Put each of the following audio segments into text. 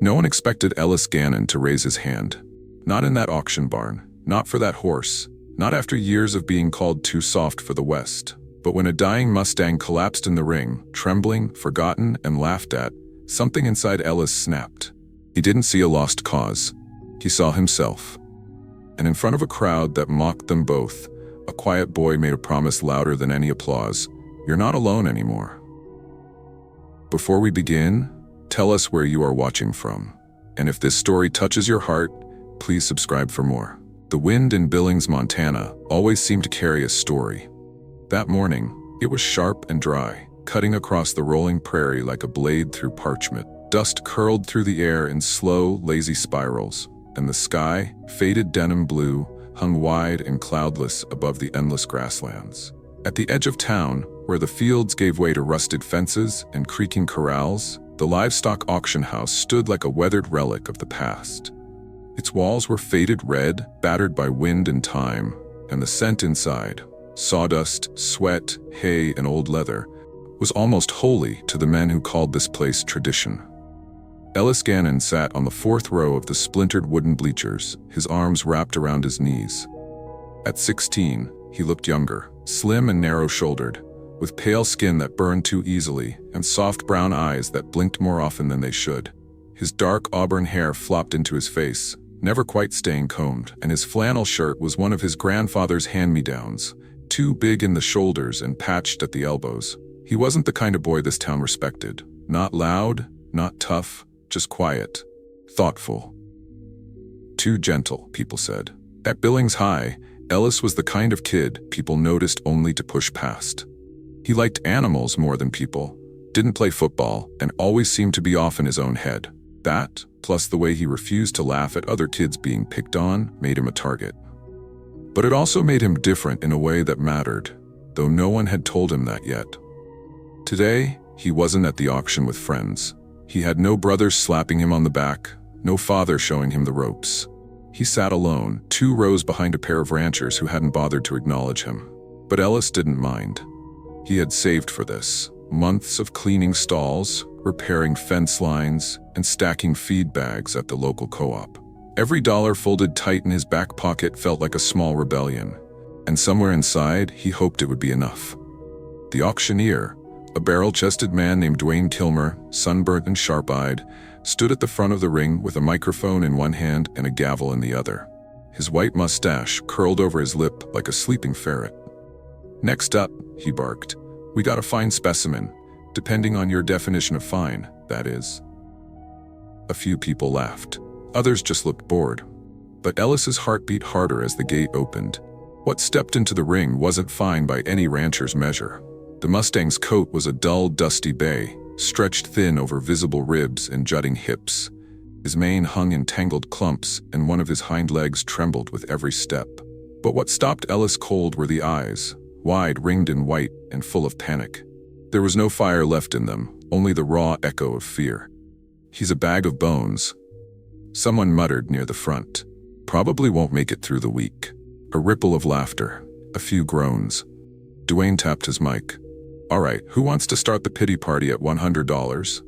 No one expected Ellis Gannon to raise his hand. Not in that auction barn, not for that horse, not after years of being called too soft for the West. But when a dying Mustang collapsed in the ring, trembling, forgotten, and laughed at, something inside Ellis snapped. He didn't see a lost cause. He saw himself. And in front of a crowd that mocked them both, a quiet boy made a promise louder than any applause. You're not alone anymore. Before we begin, tell us where you are watching from. And if this story touches your heart, please subscribe for more. The wind in Billings, Montana, always seemed to carry a story. That morning, it was sharp and dry, cutting across the rolling prairie like a blade through parchment. Dust curled through the air in slow, lazy spirals, and the sky, faded denim blue, hung wide and cloudless above the endless grasslands. At the edge of town, where the fields gave way to rusted fences and creaking corrals, the livestock auction house stood like a weathered relic of the past. Its walls were faded red, battered by wind and time, and the scent inside, sawdust, sweat, hay, and old leather, was almost holy to the men who called this place tradition. Ellis Gannon sat on the fourth row of the splintered wooden bleachers, his arms wrapped around his knees. At 16, he looked younger, slim and narrow-shouldered, with pale skin that burned too easily and soft brown eyes that blinked more often than they should. His dark auburn hair flopped into his face, never quite staying combed, and his flannel shirt was one of his grandfather's hand-me-downs, too big in the shoulders and patched at the elbows. He wasn't the kind of boy this town respected. Not loud, not tough, just quiet, thoughtful. Too gentle, people said. At Billings High, Ellis was the kind of kid people noticed only to push past. He liked animals more than people, didn't play football, and always seemed to be off in his own head. That, plus the way he refused to laugh at other kids being picked on, made him a target. But it also made him different in a way that mattered, though no one had told him that yet. Today, he wasn't at the auction with friends. He had no brothers slapping him on the back, no father showing him the ropes. He sat alone, 2 rows behind a pair of ranchers who hadn't bothered to acknowledge him. But Ellis didn't mind. He had saved for this. Months of cleaning stalls, repairing fence lines, and stacking feed bags at the local co-op. Every dollar folded tight in his back pocket felt like a small rebellion, and somewhere inside, he hoped it would be enough. The auctioneer, a barrel-chested man named Dwayne Kilmer, sunburnt and sharp-eyed, stood at the front of the ring with a microphone in one hand and a gavel in the other. His white mustache curled over his lip like a sleeping ferret. "Next up," he barked, "we got a fine specimen, depending on your definition of fine, that is." A few people laughed. Others just looked bored. But Ellis's heart beat harder as the gate opened. What stepped into the ring wasn't fine by any rancher's measure. The Mustang's coat was a dull, dusty bay, stretched thin over visible ribs and jutting hips. His mane hung in tangled clumps, and one of his hind legs trembled with every step. But what stopped Ellis cold were the eyes, wide, ringed in white, and full of panic. There was no fire left in them, only the raw echo of fear. "He's a bag of bones," someone muttered near the front. "Probably won't make it through the week." A ripple of laughter, a few groans. Dwayne tapped his mic. "All right, who wants to start the pity party at $100?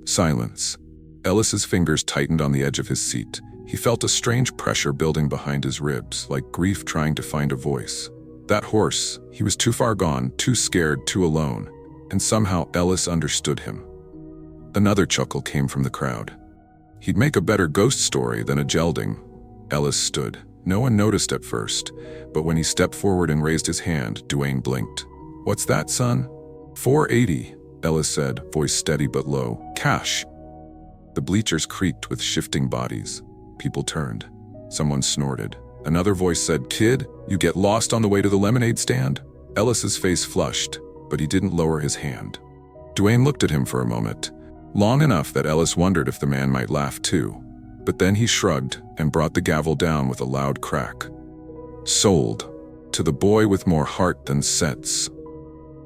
Silence. Ellis's fingers tightened on the edge of his seat. He felt a strange pressure building behind his ribs, like grief trying to find a voice. That horse, he was too far gone, too scared, too alone, and somehow Ellis understood him. Another chuckle came from the crowd. He'd make a better ghost story than a gelding. Ellis stood. No one noticed at first, but when he stepped forward and raised his hand, Dwayne blinked. "What's that, son?" $480, Ellis said, voice steady but low. "Cash." The bleachers creaked with shifting bodies. People turned. Someone snorted. Another voice said, "Kid, you get lost on the way to the lemonade stand?" Ellis's face flushed, but he didn't lower his hand. Dwayne looked at him for a moment, long enough that Ellis wondered if the man might laugh too. But then he shrugged and brought the gavel down with a loud crack. "Sold. To the boy with more heart than sense."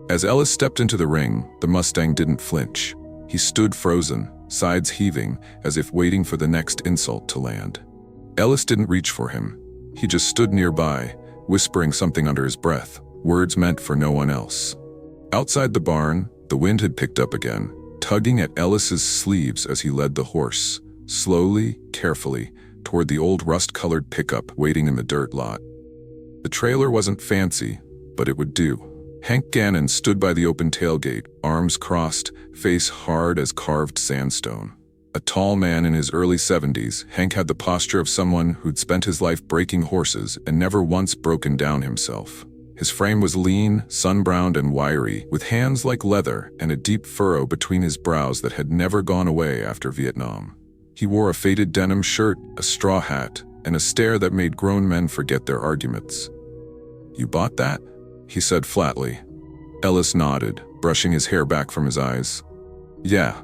As Ellis stepped into the ring, the Mustang didn't flinch. He stood frozen, sides heaving, as if waiting for the next insult to land. Ellis didn't reach for him. He just stood nearby, whispering something under his breath, words meant for no one else. Outside the barn, the wind had picked up again, tugging at Ellis's sleeves as he led the horse, slowly, carefully, toward the old rust-colored pickup waiting in the dirt lot. The trailer wasn't fancy, but it would do. Hank Gannon stood by the open tailgate, arms crossed, face hard as carved sandstone. A tall man in his early 70s, Hank had the posture of someone who'd spent his life breaking horses and never once broken down himself. His frame was lean, sun-browned and wiry, with hands like leather and a deep furrow between his brows that had never gone away after Vietnam. He wore a faded denim shirt, a straw hat, and a stare that made grown men forget their arguments. "You bought that?" he said flatly. Ellis nodded, brushing his hair back from his eyes. "Yeah,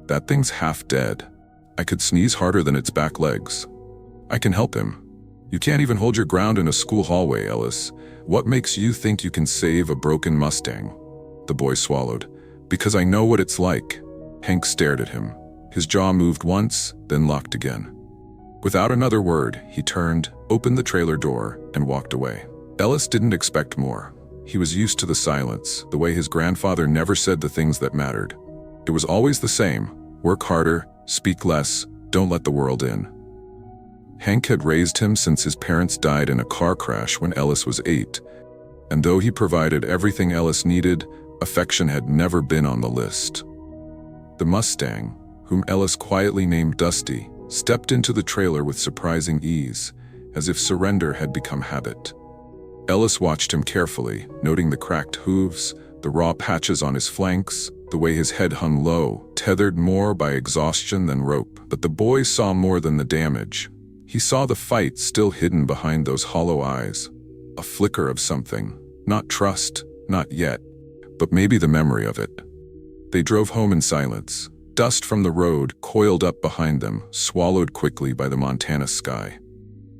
that thing's half dead. I could sneeze harder than its back legs. I can help him." "You can't even hold your ground in a school hallway, Ellis. What makes you think you can save a broken Mustang?" The boy swallowed. "Because I know what it's like." Hank stared at him. His jaw moved once, then locked again. Without another word, he turned, opened the trailer door, and walked away. Ellis didn't expect more. He was used to the silence, the way his grandfather never said the things that mattered. It was always the same: work harder, speak less, don't let the world in. Hank had raised him since his parents died in a car crash when Ellis was 8, and though he provided everything Ellis needed, affection had never been on the list. The Mustang, whom Ellis quietly named Dusty, stepped into the trailer with surprising ease, as if surrender had become habit. Ellis watched him carefully, noting the cracked hooves, the raw patches on his flanks, the way his head hung low, tethered more by exhaustion than rope. But the boy saw more than the damage. He saw the fight still hidden behind those hollow eyes. A flicker of something. Not trust, not yet, but maybe the memory of it. They drove home in silence. Dust from the road coiled up behind them, swallowed quickly by the Montana sky.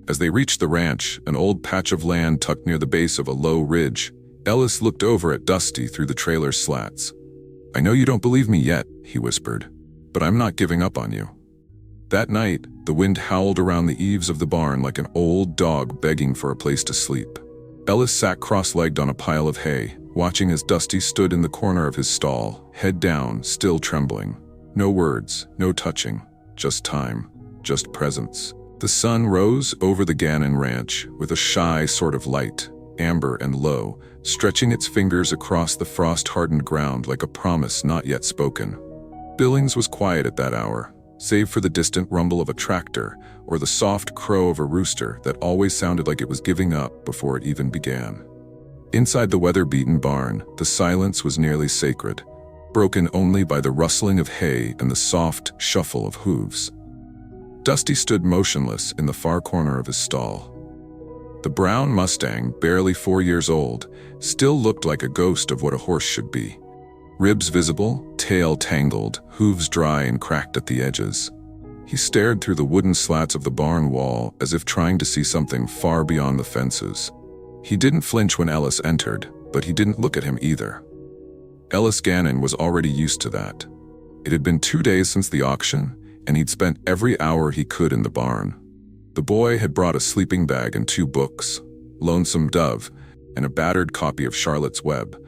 As they reached the ranch, an old patch of land tucked near the base of a low ridge, Ellis looked over at Dusty through the trailer's slats. "I know you don't believe me yet," he whispered, "but I'm not giving up on you." That night, the wind howled around the eaves of the barn like an old dog begging for a place to sleep. Ellis sat cross-legged on a pile of hay, watching as Dusty stood in the corner of his stall, head down, still trembling. No words, no touching, just time, just presence. The sun rose over the Gannon ranch with a shy sort of light, amber and low, stretching its fingers across the frost-hardened ground like a promise not yet spoken. Billings was quiet at that hour, save for the distant rumble of a tractor or the soft crow of a rooster that always sounded like it was giving up before it even began. Inside the weather-beaten barn, the silence was nearly sacred, broken only by the rustling of hay and the soft shuffle of hooves. Dusty stood motionless in the far corner of his stall. The brown Mustang, barely 4 years old, still looked like a ghost of what a horse should be. Ribs visible, tail tangled, hooves dry and cracked at the edges. He stared through the wooden slats of the barn wall as if trying to see something far beyond the fences. He didn't flinch when Ellis entered, but he didn't look at him either. Ellis Gannon was already used to that. It had been 2 days since the auction, and he'd spent every hour he could in the barn. The boy had brought a sleeping bag and 2 books, Lonesome Dove and a battered copy of Charlotte's Web,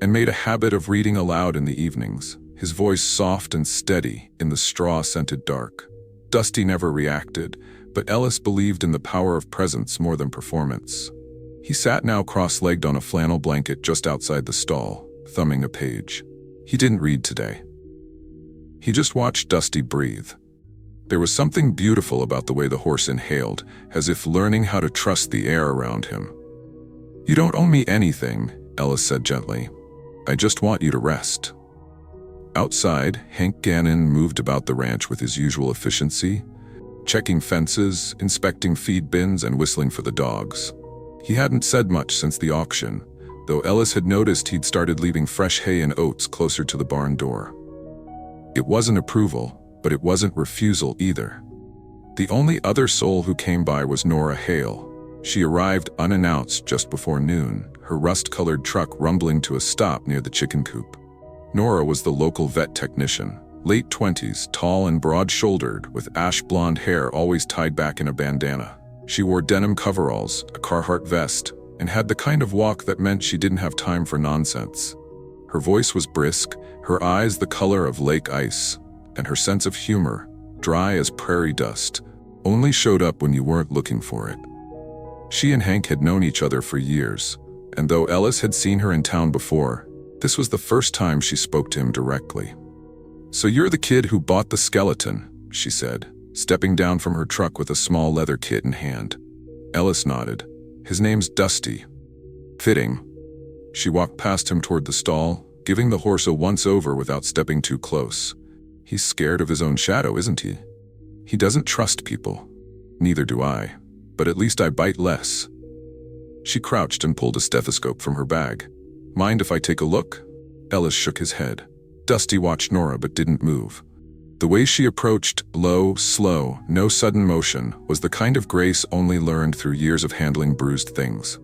and made a habit of reading aloud in the evenings, his voice soft and steady in the straw-scented dark. Dusty never reacted, but Ellis believed in the power of presence more than performance. He sat now cross-legged on a flannel blanket just outside the stall, thumbing a page. He didn't read today. He just watched Dusty breathe. There was something beautiful about the way the horse inhaled, as if learning how to trust the air around him. "You don't owe me anything," Ellis said gently. "I just want you to rest." Outside, Hank Gannon moved about the ranch with his usual efficiency, checking fences, inspecting feed bins, and whistling for the dogs. He hadn't said much since the auction, though Ellis had noticed he'd started leaving fresh hay and oats closer to the barn door. It wasn't approval, but it wasn't refusal either. The only other soul who came by was Nora Hale. She arrived unannounced just before noon, her rust-colored truck rumbling to a stop near the chicken coop. Nora was the local vet technician, late 20s, tall and broad-shouldered, with ash-blonde hair always tied back in a bandana. She wore denim coveralls, a Carhartt vest, and had the kind of walk that meant she didn't have time for nonsense. Her voice was brisk, her eyes the color of lake ice, and her sense of humor, dry as prairie dust, only showed up when you weren't looking for it. She and Hank had known each other for years, and though Ellis had seen her in town before, this was the first time she spoke to him directly. "So you're the kid who bought the skeleton," she said, stepping down from her truck with a small leather kit in hand. Ellis nodded. "His name's Dusty." "Fitting." She walked past him toward the stall, giving the horse a once-over without stepping too close. "He's scared of his own shadow, isn't he? He doesn't trust people. Neither do I, but at least I bite less." She crouched and pulled a stethoscope from her bag. "Mind if I take a look?" Ellis shook his head. Dusty watched Nora but didn't move. The way she approached, low, slow, no sudden motion, was the kind of grace only learned through years of handling bruised things.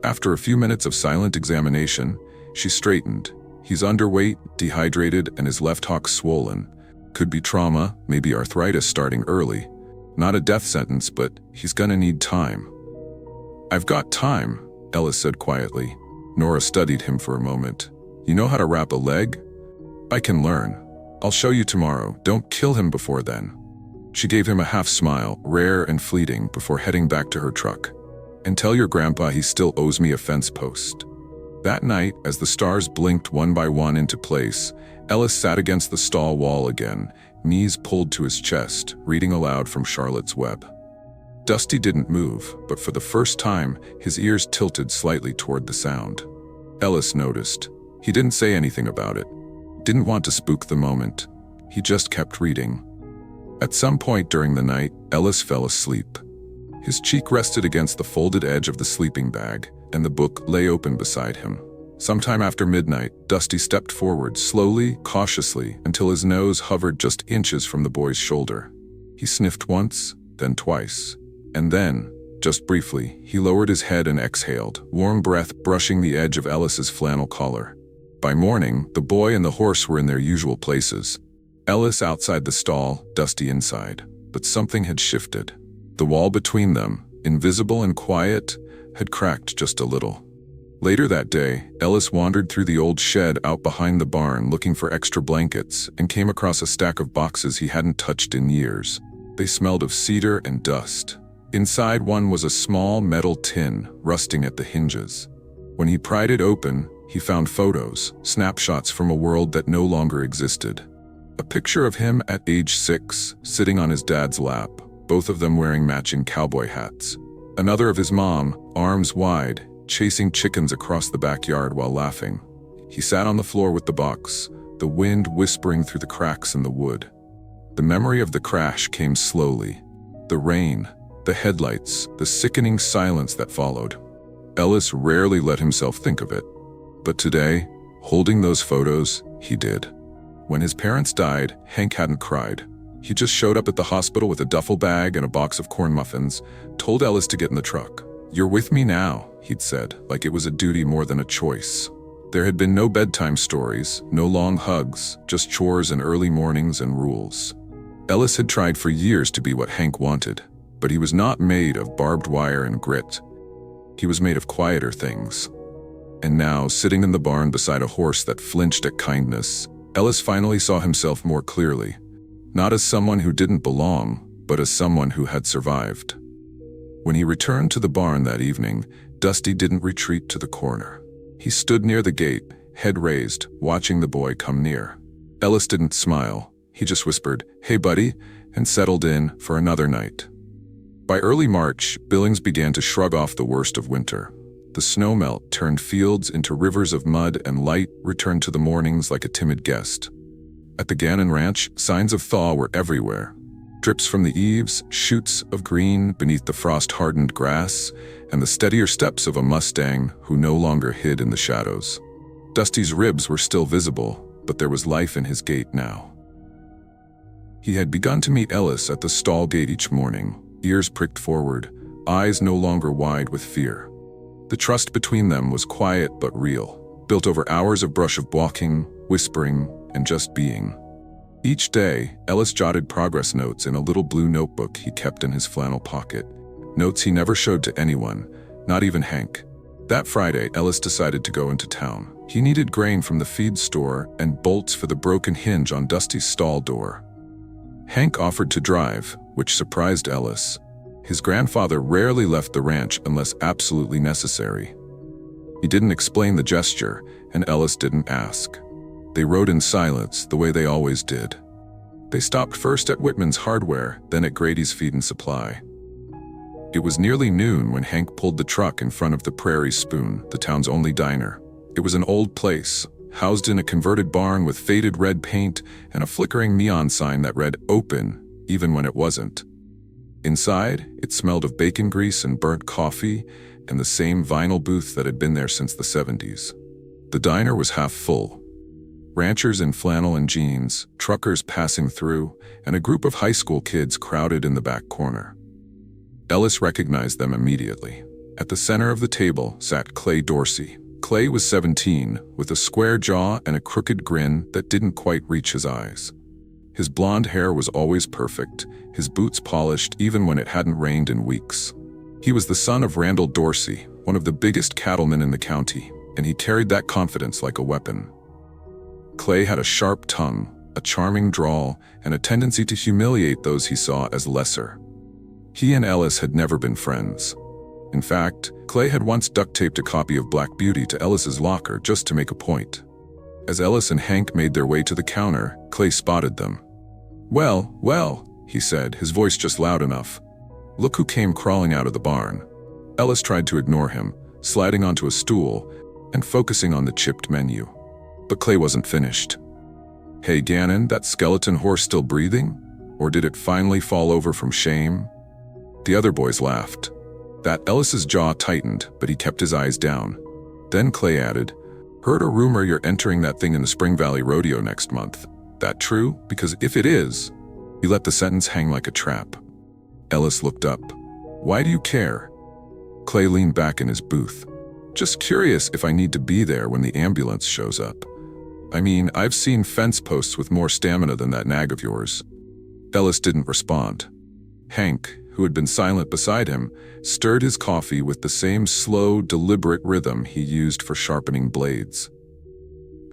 After a few minutes of silent examination, she straightened. "He's underweight, dehydrated, and his left hock swollen. Could be trauma, maybe arthritis starting early. Not a death sentence, but he's gonna need time." "I've got time," Ellis said quietly. Nora studied him for a moment. "You know how to wrap a leg?" "I can learn. I'll show you tomorrow. Don't kill him before then." She gave him a half smile, rare and fleeting, before heading back to her truck. "And tell your grandpa he still owes me a fence post." That night, as the stars blinked one by one into place, Ellis sat against the stall wall again, knees pulled to his chest, reading aloud from Charlotte's Web. Dusty didn't move, but for the first time, his ears tilted slightly toward the sound. Ellis noticed. He didn't say anything about it. Didn't want to spook the moment. He just kept reading. At some point during the night, Ellis fell asleep. His cheek rested against the folded edge of the sleeping bag, and the book lay open beside him. Sometime after midnight, Dusty stepped forward slowly, cautiously, until his nose hovered just inches from the boy's shoulder. He sniffed once, then twice. And then, just briefly, he lowered his head and exhaled, warm breath brushing the edge of Ellis's flannel collar. By morning, the boy and the horse were in their usual places. Ellis outside the stall, Dusty inside. But something had shifted. The wall between them, invisible and quiet, had cracked just a little. Later that day, Ellis wandered through the old shed out behind the barn looking for extra blankets and came across a stack of boxes he hadn't touched in years. They smelled of cedar and dust. Inside one was a small metal tin, rusting at the hinges. When he pried it open, he found photos, snapshots from a world that no longer existed. A picture of him at age 6, sitting on his dad's lap, both of them wearing matching cowboy hats. Another of his mom, arms wide, chasing chickens across the backyard while laughing. He sat on the floor with the box, the wind whispering through the cracks in the wood. The memory of the crash came slowly. The rain, the headlights, the sickening silence that followed. Ellis rarely let himself think of it. But today, holding those photos, he did. When his parents died, Hank hadn't cried. He just showed up at the hospital with a duffel bag and a box of corn muffins, told Ellis to get in the truck. "You're with me now," he'd said, like it was a duty more than a choice. There had been no bedtime stories, no long hugs, just chores and early mornings and rules. Ellis had tried for years to be what Hank wanted, but he was not made of barbed wire and grit. He was made of quieter things. And now, sitting in the barn beside a horse that flinched at kindness, Ellis finally saw himself more clearly. Not as someone who didn't belong, but as someone who had survived. When he returned to the barn that evening, Dusty didn't retreat to the corner. He stood near the gate, head raised, watching the boy come near. Ellis didn't smile. He just whispered, "Hey buddy," and settled in for another night. By early March, Billings began to shrug off the worst of winter. The snowmelt turned fields into rivers of mud, and light returned to the mornings like a timid guest. At the Gannon Ranch, signs of thaw were everywhere. Drips from the eaves, shoots of green beneath the frost-hardened grass, and the steadier steps of a Mustang who no longer hid in the shadows. Dusty's ribs were still visible, but there was life in his gait now. He had begun to meet Ellis at the stall gate each morning, ears pricked forward, eyes no longer wide with fear. The trust between them was quiet but real, built over hours of brush of walking, whispering, and just being. Each day, Ellis jotted progress notes in a little blue notebook he kept in his flannel pocket. Notes he never showed to anyone, not even Hank. That Friday, Ellis decided to go into town. He needed grain from the feed store and bolts for the broken hinge on Dusty's stall door. Hank offered to drive, which surprised Ellis. His grandfather rarely left the ranch unless absolutely necessary. He didn't explain the gesture, and Ellis didn't ask. They rode in silence, the way they always did. They stopped first at Whitman's Hardware, then at Grady's Feed and Supply. It was nearly noon when Hank pulled the truck in front of the Prairie Spoon, the town's only diner. It was an old place, housed in a converted barn with faded red paint and a flickering neon sign that read "Open," even when it wasn't. Inside, it smelled of bacon grease and burnt coffee and the same vinyl booth that had been there since the 70s. The diner was half full. Ranchers in flannel and jeans, truckers passing through, and a group of high school kids crowded in the back corner. Ellis recognized them immediately. At the center of the table sat Clay Dorsey. Clay was 17, with a square jaw and a crooked grin that didn't quite reach his eyes. His blonde hair was always perfect, his boots polished even when it hadn't rained in weeks. He was the son of Randall Dorsey, one of the biggest cattlemen in the county, and he carried that confidence like a weapon. Clay had a sharp tongue, a charming drawl, and a tendency to humiliate those he saw as lesser. He and Ellis had never been friends. In fact, Clay had once duct-taped a copy of Black Beauty to Ellis's locker just to make a point. As Ellis and Hank made their way to the counter, Clay spotted them. Well, he said, his voice just loud enough. Look who came crawling out of the barn. Ellis tried to ignore him, sliding onto a stool and focusing on the chipped menu. But Clay wasn't finished. Hey Gannon, that skeleton horse still breathing? Or did it finally fall over from shame? The other boys laughed. That Ellis's jaw tightened, but he kept his eyes down. Then Clay added, Heard a rumor you're entering that thing in the Spring Valley Rodeo next month. That true? Because if it is... He let the sentence hang like a trap. Ellis looked up. Why do you care? Clay leaned back in his booth. Just curious if I need to be there when the ambulance shows up. I mean, I've seen fence posts with more stamina than that nag of yours. Ellis didn't respond. Hank, who had been silent beside him, stirred his coffee with the same slow, deliberate rhythm he used for sharpening blades.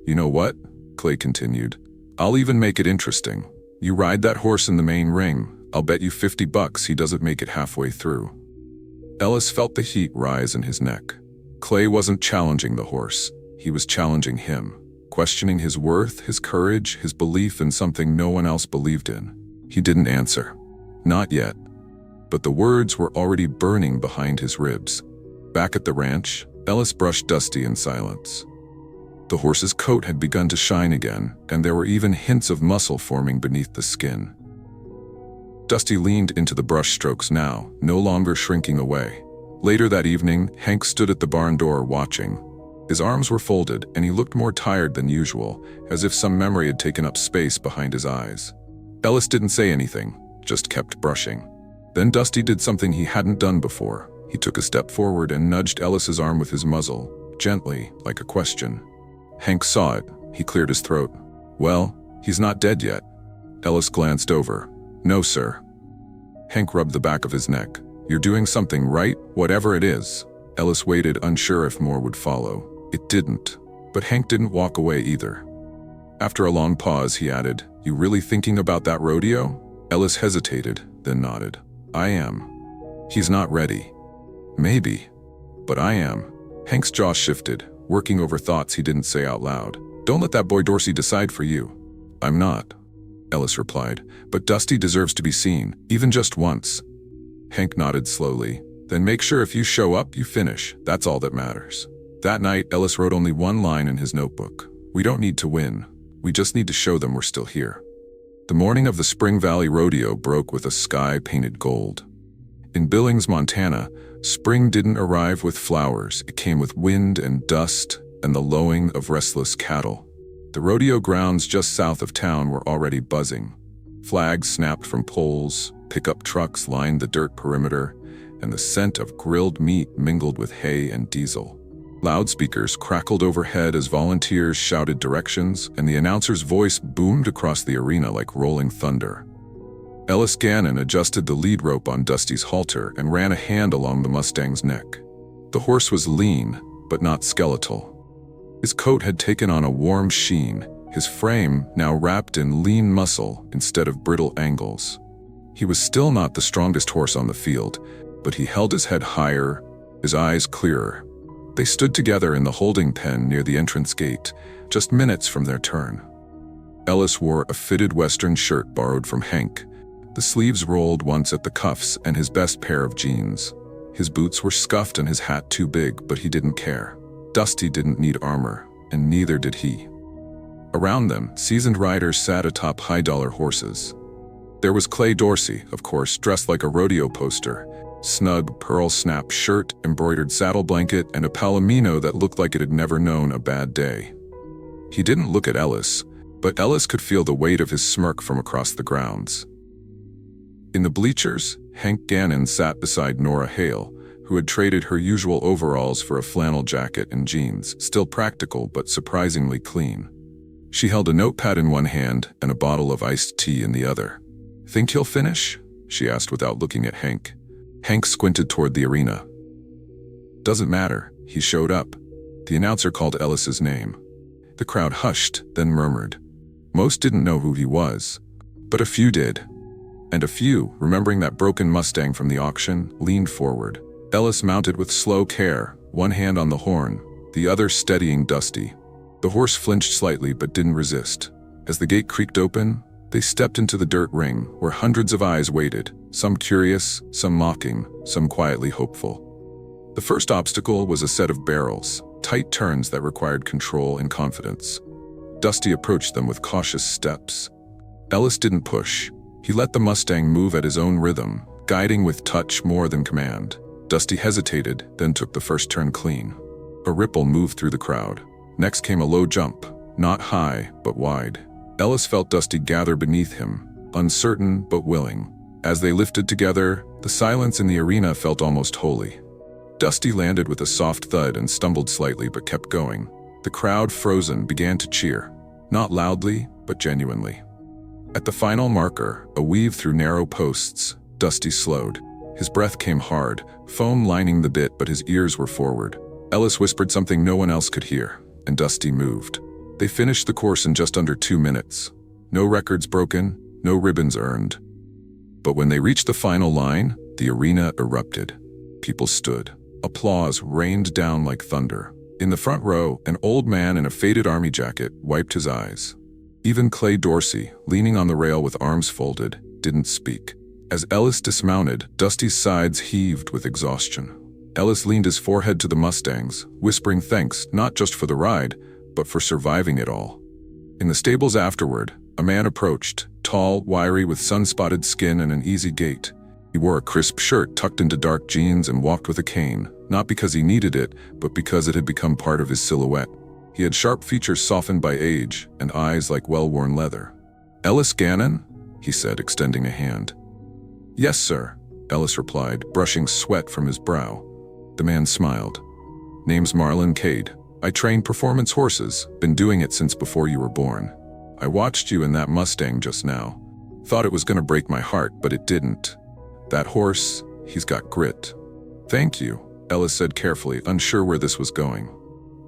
You know what? Clay continued. I'll even make it interesting. You ride that horse in the main ring. I'll bet you $50 he doesn't make it halfway through. Ellis felt the heat rise in his neck. Clay wasn't challenging the horse. He was challenging him, questioning his worth, his courage, his belief in something no one else believed in. He didn't answer. Not yet. But the words were already burning behind his ribs. Back at the ranch, Ellis brushed Dusty in silence. The horse's coat had begun to shine again, and there were even hints of muscle forming beneath the skin. Dusty leaned into the brush strokes now, no longer shrinking away. Later that evening, Hank stood at the barn door watching. His arms were folded, and he looked more tired than usual, as if some memory had taken up space behind his eyes. Ellis didn't say anything, just kept brushing. Then Dusty did something he hadn't done before. He took a step forward and nudged Ellis's arm with his muzzle, gently, like a question. Hank saw it. He cleared his throat. Well, he's not dead yet. Ellis glanced over. No, sir. Hank rubbed the back of his neck. You're doing something right, whatever it is. Ellis waited, unsure if more would follow. It didn't. But Hank didn't walk away either. After a long pause, he added, You really thinking about that rodeo? Ellis hesitated, then nodded. I am. He's not ready. Maybe. But I am. Hank's jaw shifted, working over thoughts he didn't say out loud. Don't let that boy Dorsey decide for you. I'm not, Ellis replied, but Dusty deserves to be seen, even just once. Hank nodded slowly. Then make sure if you show up, you finish. That's all that matters. That night, Ellis wrote only one line in his notebook. We don't need to win. We just need to show them we're still here. The morning of the Spring Valley Rodeo broke with a sky painted gold. In Billings, Montana, spring didn't arrive with flowers. It came with wind and dust and the lowing of restless cattle. The rodeo grounds just south of town were already buzzing. Flags snapped from poles, pickup trucks lined the dirt perimeter, and the scent of grilled meat mingled with hay and diesel. Loudspeakers crackled overhead as volunteers shouted directions, and the announcer's voice boomed across the arena like rolling thunder. Ellis Gannon adjusted the lead rope on Dusty's halter and ran a hand along the Mustang's neck. The horse was lean, but not skeletal. His coat had taken on a warm sheen, his frame now wrapped in lean muscle instead of brittle angles. He was still not the strongest horse on the field, but he held his head higher, his eyes clearer. They stood together in the holding pen near the entrance gate, just minutes from their turn. Ellis wore a fitted Western shirt borrowed from Hank. The sleeves rolled once at the cuffs and his best pair of jeans. His boots were scuffed and his hat too big, but he didn't care. Dusty didn't need armor, and neither did he. Around them, seasoned riders sat atop high-dollar horses. There was Clay Dorsey, of course, dressed like a rodeo poster. Snug, pearl-snap shirt, embroidered saddle blanket, and a palomino that looked like it had never known a bad day. He didn't look at Ellis, but Ellis could feel the weight of his smirk from across the grounds. In the bleachers, Hank Gannon sat beside Nora Hale, who had traded her usual overalls for a flannel jacket and jeans, still practical but surprisingly clean. She held a notepad in one hand and a bottle of iced tea in the other. "Think he'll finish?" she asked without looking at Hank. Hank squinted toward the arena. "Doesn't matter, he showed up." The announcer called Ellis's name. The crowd hushed, then murmured. Most didn't know who he was, but a few did. And a few, remembering that broken Mustang from the auction, leaned forward. Ellis mounted with slow care, one hand on the horn, the other steadying Dusty. The horse flinched slightly but didn't resist. As the gate creaked open, they stepped into the dirt ring, where hundreds of eyes waited, some curious, some mocking, some quietly hopeful. The first obstacle was a set of barrels, tight turns that required control and confidence. Dusty approached them with cautious steps. Ellis didn't push. He let the Mustang move at his own rhythm, guiding with touch more than command. Dusty hesitated, then took the first turn clean. A ripple moved through the crowd. Next came a low jump, not high, but wide. Ellis felt Dusty gather beneath him, uncertain but willing. As they lifted together, the silence in the arena felt almost holy. Dusty landed with a soft thud and stumbled slightly but kept going. The crowd, frozen, began to cheer. Not loudly, but genuinely. At the final marker, a weave through narrow posts, Dusty slowed. His breath came hard, foam lining the bit, but his ears were forward. Ellis whispered something no one else could hear, and Dusty moved. They finished the course in just under 2 minutes. No records broken, no ribbons earned. But when they reached the final line, the arena erupted. People stood. Applause rained down like thunder. In the front row, an old man in a faded army jacket wiped his eyes. Even Clay Dorsey, leaning on the rail with arms folded, didn't speak. As Ellis dismounted, Dusty's sides heaved with exhaustion. Ellis leaned his forehead to the Mustangs, whispering thanks not just for the ride, but for surviving it all. In the stables afterward, a man approached, tall, wiry, with sun-spotted skin and an easy gait. He wore a crisp shirt tucked into dark jeans and walked with a cane, not because he needed it, but because it had become part of his silhouette. He had sharp features softened by age and eyes like well-worn leather. "Ellis Gannon?" he said, extending a hand. "Yes, sir," Ellis replied, brushing sweat from his brow. The man smiled. "Name's Marlon Cade. I train performance horses, been doing it since before you were born. I watched you in that Mustang just now. Thought it was gonna break my heart, but it didn't. That horse, he's got grit." "Thank you," Ellis said carefully, unsure where this was going.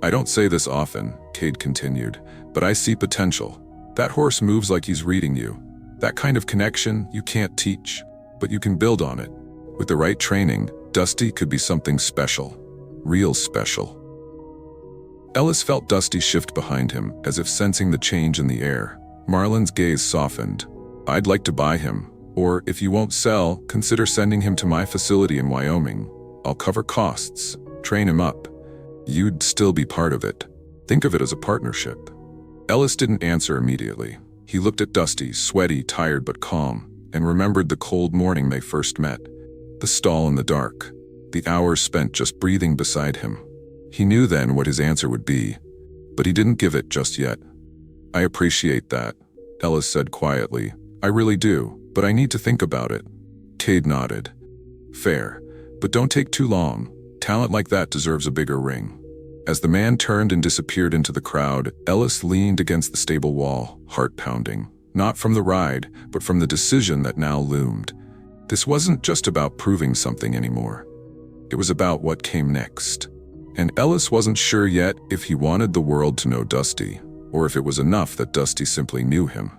"I don't say this often," Cade continued, "but I see potential. That horse moves like he's reading you. That kind of connection you can't teach, but you can build on it. With the right training, Dusty could be something special. Real special." Ellis felt Dusty shift behind him, as if sensing the change in the air. Marlon's gaze softened. "I'd like to buy him. Or, if you won't sell, consider sending him to my facility in Wyoming. I'll cover costs, train him up. You'd still be part of it. Think of it as a partnership." Ellis didn't answer immediately. He looked at Dusty, sweaty, tired but calm, and remembered the cold morning they first met. The stall in the dark. The hours spent just breathing beside him. He knew then what his answer would be, but he didn't give it just yet. "I appreciate that," Ellis said quietly. "I really do, but I need to think about it." Cade nodded. "Fair, but don't take too long. Talent like that deserves a bigger ring." As the man turned and disappeared into the crowd, Ellis leaned against the stable wall, heart pounding. Not from the ride, but from the decision that now loomed. This wasn't just about proving something anymore. It was about what came next. And Ellis wasn't sure yet if he wanted the world to know Dusty, or if it was enough that Dusty simply knew him.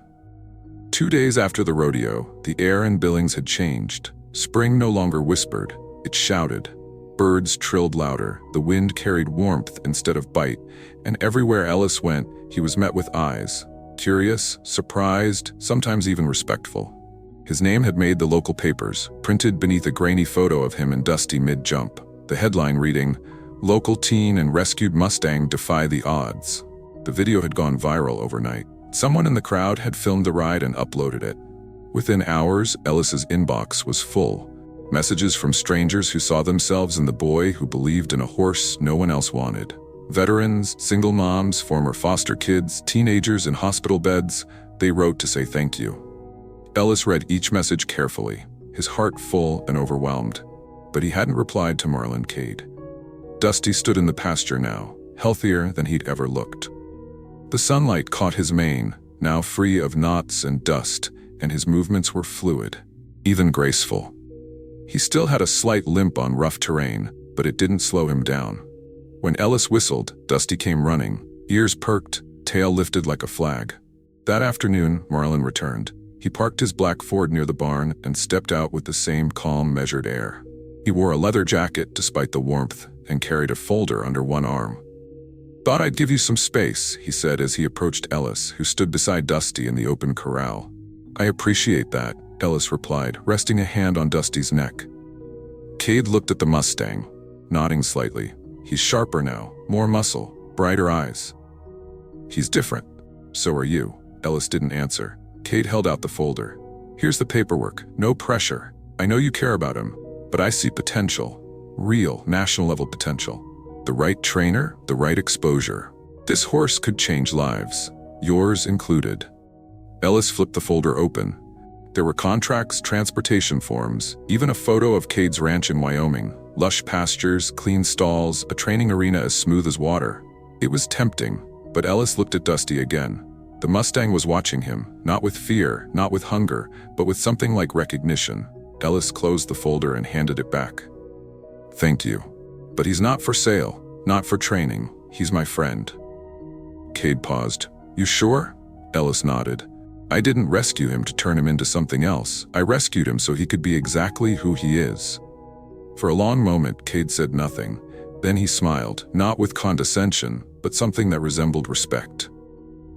2 days after the rodeo, the air in Billings had changed. Spring no longer whispered, it shouted. Birds trilled louder, the wind carried warmth instead of bite, and everywhere Ellis went, he was met with eyes. Curious, surprised, sometimes even respectful. His name had made the local papers, printed beneath a grainy photo of him and Dusty mid-jump. The headline reading, "Local teen and rescued Mustang defy the odds." The video had gone viral overnight. Someone in the crowd had filmed the ride and uploaded it. Within hours, Ellis's inbox was full. Messages from strangers who saw themselves in the boy who believed in a horse no one else wanted. Veterans, single moms, former foster kids, teenagers in hospital beds, they wrote to say thank you. Ellis read each message carefully, his heart full and overwhelmed. But he hadn't replied to Marlon Cade. Dusty stood in the pasture now, healthier than he'd ever looked. The sunlight caught his mane, now free of knots and dust, and his movements were fluid, even graceful. He still had a slight limp on rough terrain, but it didn't slow him down. When Ellis whistled, Dusty came running, ears perked, tail lifted like a flag. That afternoon, Marlon returned. He parked his black Ford near the barn and stepped out with the same calm, measured air. He wore a leather jacket despite the warmth and carried a folder under one arm. "Thought I'd give you some space," he said as he approached Ellis, who stood beside Dusty in the open corral. "I appreciate that," Ellis replied, resting a hand on Dusty's neck. Cade looked at the Mustang, nodding slightly. "He's sharper now, more muscle, brighter eyes." "He's different. So are you." Ellis didn't answer. Cade held out the folder. "Here's the paperwork, no pressure. I know you care about him, but I see potential. Real, national-level potential. The right trainer, the right exposure. This horse could change lives, yours included." Ellis flipped the folder open. There were contracts, transportation forms, even a photo of Cade's ranch in Wyoming. Lush pastures, clean stalls, a training arena as smooth as water. It was tempting, but Ellis looked at Dusty again. The Mustang was watching him, not with fear, not with hunger, but with something like recognition. Ellis closed the folder and handed it back. "Thank you. But he's not for sale, not for training. He's my friend." Cade paused. "You sure?" Ellis nodded. "I didn't rescue him to turn him into something else. I rescued him so he could be exactly who he is." For a long moment, Cade said nothing. Then he smiled, not with condescension, but something that resembled respect.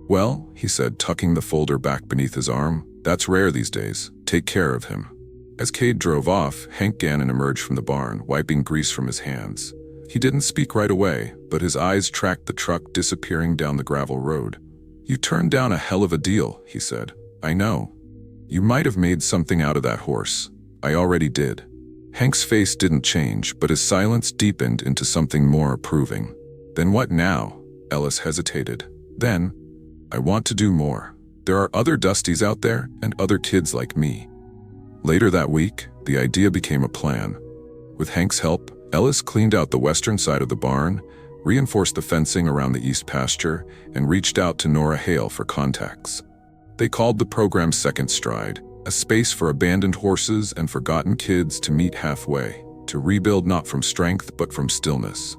"Well," he said, tucking the folder back beneath his arm, "that's rare these days. Take care of him." As Cade drove off, Hank Gannon emerged from the barn, wiping grease from his hands. He didn't speak right away, but his eyes tracked the truck disappearing down the gravel road. "You turned down a hell of a deal," he said. "I know. You might have made something out of that horse. I already did." Hank's face didn't change, but his silence deepened into something more approving. "Then what now?" Ellis hesitated. "Then, I want to do more. There are other Dustys out there, and other kids like me." Later that week, the idea became a plan. With Hank's help, Ellis cleaned out the western side of the barn, reinforced the fencing around the east pasture, and reached out to Nora Hale for contacts. They called the program Second Stride, a space for abandoned horses and forgotten kids to meet halfway, to rebuild not from strength but from stillness.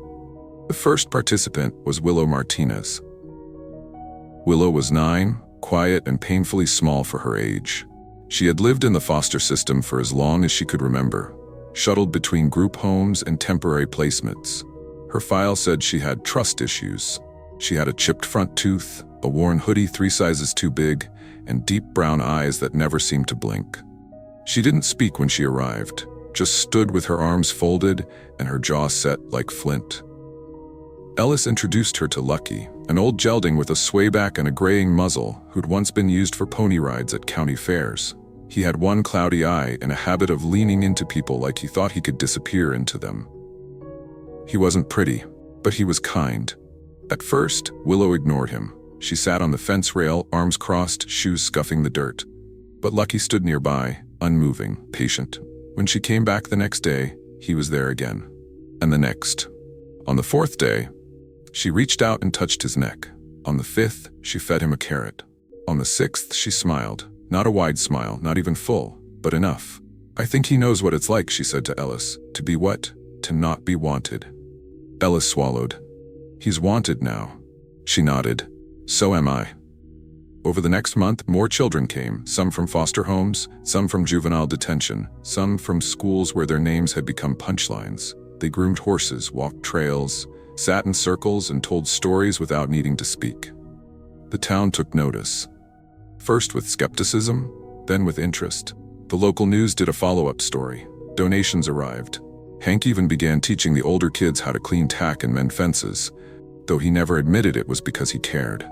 The first participant was Willow Martinez. Willow was 9, quiet and painfully small for her age. She had lived in the foster system for as long as she could remember, shuttled between group homes and temporary placements. Her file said she had trust issues. She had a chipped front tooth, a worn hoodie 3 sizes too big, and deep brown eyes that never seemed to blink. She didn't speak when she arrived, just stood with her arms folded and her jaw set like flint. Ellis introduced her to Lucky, an old gelding with a swayback and a graying muzzle who'd once been used for pony rides at county fairs. He had one cloudy eye and a habit of leaning into people like he thought he could disappear into them. He wasn't pretty, but he was kind. At first, Willow ignored him. She sat on the fence rail, arms crossed, shoes scuffing the dirt. But Lucky stood nearby, unmoving, patient. When she came back the next day, he was there again. And the next. On the 4th day, she reached out and touched his neck. On the 5th, she fed him a carrot. On the 6th, she smiled. Not a wide smile, not even full, but enough. "I think he knows what it's like," she said to Ellis. "To be what? To not be wanted." Ellis swallowed. "He's wanted now." She nodded. So am I. Over the next month, more children came, some from foster homes, some from juvenile detention, some from schools where their names had become punchlines. They groomed horses, walked trails, sat in circles, and told stories without needing to speak. The town took notice. First with skepticism, then with interest. The local news did a follow-up story. Donations arrived. Hank even began teaching the older kids how to clean tack and mend fences, though he never admitted it was because he cared.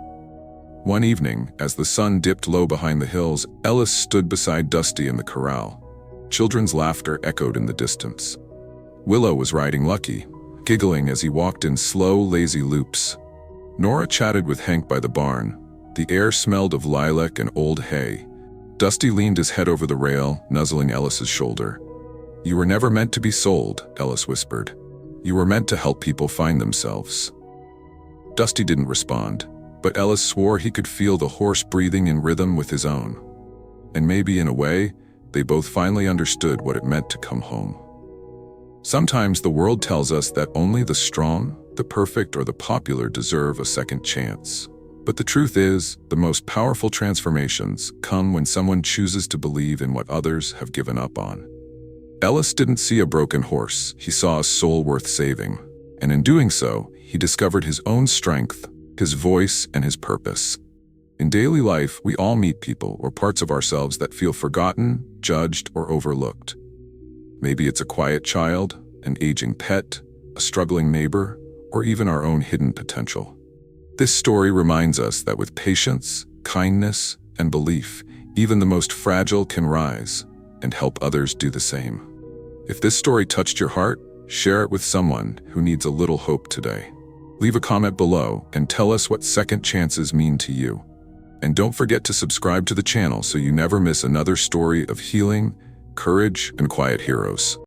One evening, as the sun dipped low behind the hills, Ellis stood beside Dusty in the corral. Children's laughter echoed in the distance. Willow was riding Lucky, giggling as he walked in slow, lazy loops. Nora chatted with Hank by the barn. The air smelled of lilac and old hay. Dusty leaned his head over the rail, nuzzling Ellis's shoulder. "You were never meant to be sold," Ellis whispered. "You were meant to help people find themselves." Dusty didn't respond, but Ellis swore he could feel the horse breathing in rhythm with his own. And maybe in a way, they both finally understood what it meant to come home. Sometimes the world tells us that only the strong, the perfect, or the popular deserve a second chance. But the truth is, the most powerful transformations come when someone chooses to believe in what others have given up on. Ellis didn't see a broken horse, he saw a soul worth saving. And in doing so, he discovered his own strength, his voice, and his purpose. In daily life, we all meet people or parts of ourselves that feel forgotten, judged, or overlooked. Maybe it's a quiet child, an aging pet, a struggling neighbor, or even our own hidden potential. This story reminds us that with patience, kindness, and belief, even the most fragile can rise and help others do the same. If this story touched your heart, share it with someone who needs a little hope today. Leave a comment below and tell us what second chances mean to you. And don't forget to subscribe to the channel so you never miss another story of healing, courage, and quiet heroes.